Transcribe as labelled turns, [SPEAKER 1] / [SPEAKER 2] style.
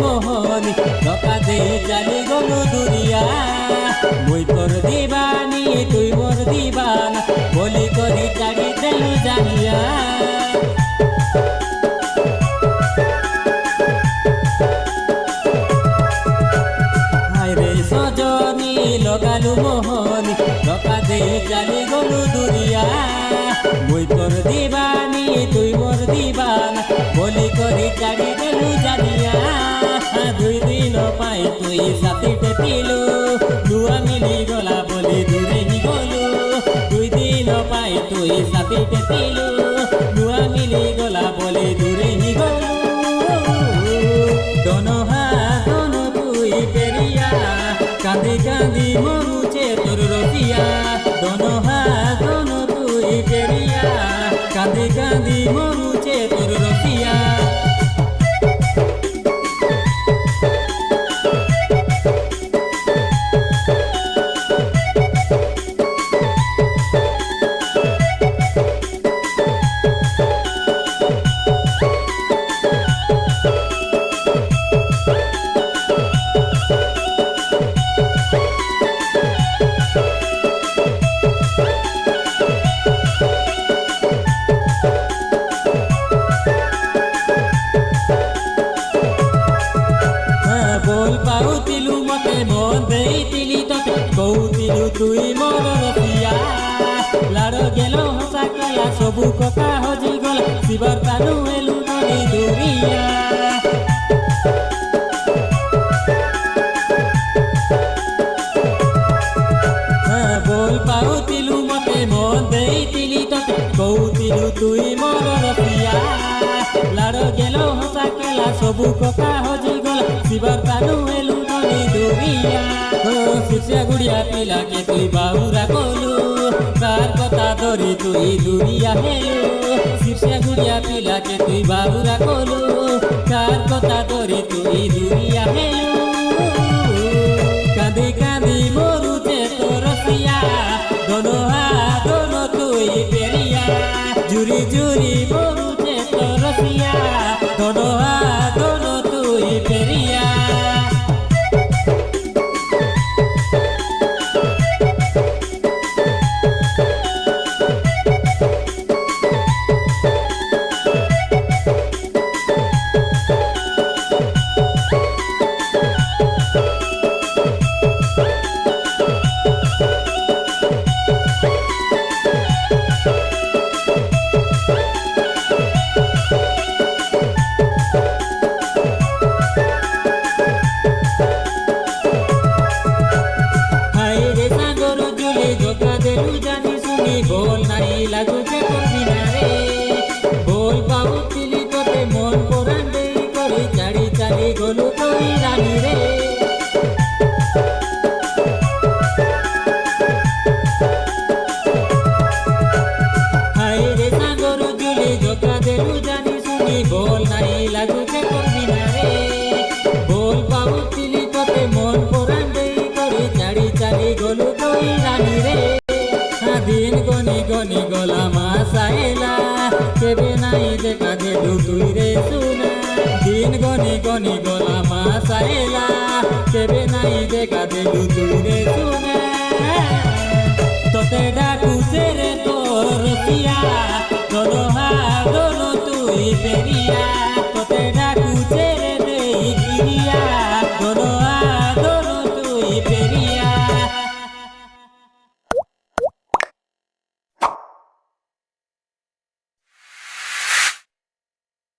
[SPEAKER 1] মোহনী ধোকা দেই চালি গলু দুরিয়া মুই তোর দিবানি তুই মোর দিবানা বলি করি ছাড়ি দেলু জানিয়া হায়রে সজনী লগালু মোহনী ধোকা দেই চালি গলু দুরিয়া মুই তোর দিবানি তুই মোর দিবানা বলি করি ছাড়ি দেলু জানিয়া দুই দিন পাই তুই সাথীতে পিলু লুয়া মিলি গলা বলি দূরে হি গলু দুই দিন পাই তুই সাথীতে পিলু লুয়া মিলি গলা বলি দূরে হি গলু দোনো হাত দোনো তুই পেরিয়া কাঁদি কাঁদি মরুছে তোর রসিয়া দোনো হাত দোনো তুই পেরিয়া কাঁদি কাঁদি মরুছে তোর রসিয়া बोल पाउतिलु मते मन देइतिली तते कौतिलु तुई मोर रसिया लाडो गेलो हसा कला सबु कथा हजि गला शिवर तानु एलु ननी दुरिया बोल पाउतिलु मते मन देइतिली तते कौतिलु तुई मोर रसिया लाडो गेलो हसा कला सबु कथा हजि गला शिवर तानु एलु ननी दुरिया शिष्या गुड़िया पिला के तुई बाहुरा कोलु तार कथा धरी तुई दुरिया हेलु शिष्या गुड़िया पिला के तुई बाहुरा कोलु तार कथा धरी तुई दुरिया हेलु कांदी कांदी मरुचे तो रसिया दोनो हाथ दोनो तुई पेरिया जुरी जुरी मरुचे तो रसिया दोनो हाथ दोनो तुई पेरिया बोल नहीं लागू जे करबिना रे बोल पाउतिली तोते मन परान देई करी चाड़ी चाड़ी गलु तोई रानी रे हाय रे सागर जुली धोका देलु जानी सुनी बोल नहीं लागू जे करबिना रे बोल पाउतिली तोते मन परान देई करी चाड़ी चाड़ी गलु तोई रानी रे दिन गनी गनी गला मासाएला केबे नाई देखा देलु तुई रे सुना दिन गनी गनी गला मासाएला केबे नाई देखा देलु तुई रे सुना तोते डाकुचे रे तोर रसिया दोनो हाथ दोनो तुई पेरिया तोते डाकुचे रे देई गिरिया